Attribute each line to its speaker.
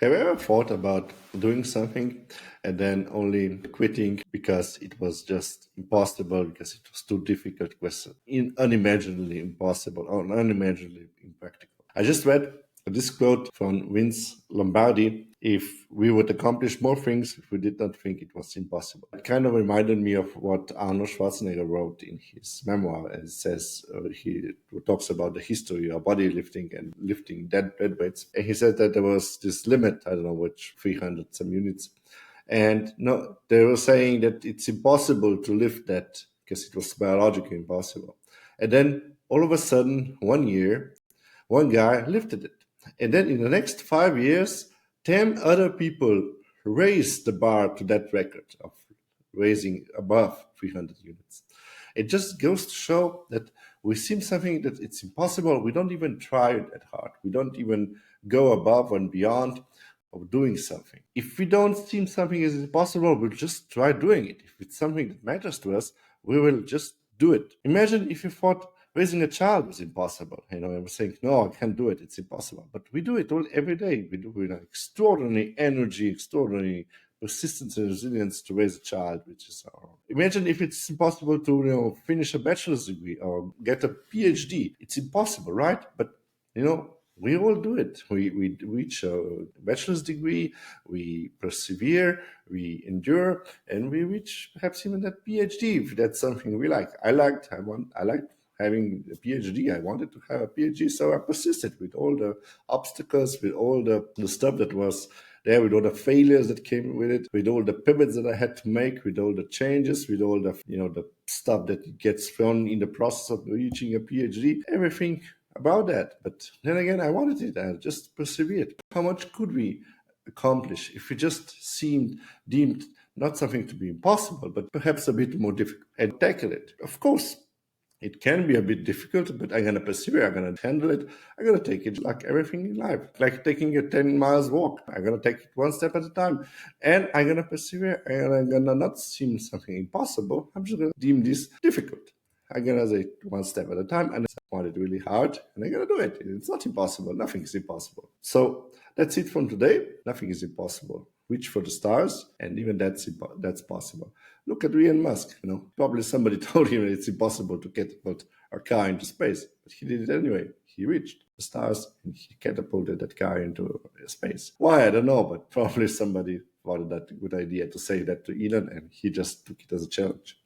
Speaker 1: Have you ever thought about doing something and then only quitting because it was just impossible, because it was too difficult, it was unimaginably impossible or unimaginably impractical? I just read this quote from Vince Lombardi: if we would accomplish more things if we did not think it was impossible. It kind of reminded me of what Arnold Schwarzenegger wrote in his memoir. It says he talks about the history of body lifting and lifting dead weights. And he said that there was this limit, I don't know which, 300 some units. And no, they were saying that it's impossible to lift that because it was biologically impossible. And then all of a sudden, one year, one guy lifted it. And then in the next 5 years, 10 other people raised the bar to that record of raising above 300 units. It just goes to show that we seem something that it's impossible. We don't even try it at heart. We don't even go above and beyond of doing something. If we don't seem something is impossible, we'll just try doing it. If it's something that matters to us, we will just do it. Imagine if you thought raising a child was impossible. I was saying, no, I can't do it. It's impossible. But we do it all every day. We do it with extraordinary energy, extraordinary persistence and resilience to raise a child, which is our. Imagine if it's impossible to finish a bachelor's degree or get a PhD. It's impossible, right? But we all do it. We reach a bachelor's degree, we persevere, we endure, and we reach perhaps even that PhD if that's something we like. I liked having a PhD. I wanted to have a PhD, so I persisted with all the obstacles, with all the stuff that was there, with all the failures that came with it, with all the pivots that I had to make, with all the changes, with all the stuff that gets thrown in the process of reaching a PhD, everything about that. But then again, I wanted it. I just persevered. How much could we accomplish if we just deemed not something to be impossible, but perhaps a bit more difficult and tackle it? Of course, it can be a bit difficult, but I'm gonna persevere. I'm gonna handle it. I'm gonna take it like everything in life, like taking a 10 miles walk. I'm gonna take it one step at a time, and I'm gonna persevere. And I'm gonna not seem something impossible. I'm just gonna deem this difficult. I'm gonna say one step at a time, and I want it really hard, and I'm gonna do it. It's not impossible. Nothing is impossible. So that's it from today. Nothing is impossible. Reach for the stars, and even that's possible. Look at Elon Musk. Probably somebody told him it's impossible to catapult our car into space, but he did it anyway. He reached the stars and he catapulted that car into space. Why? I don't know, but probably somebody thought that a good idea to say that to Elon, and he just took it as a challenge.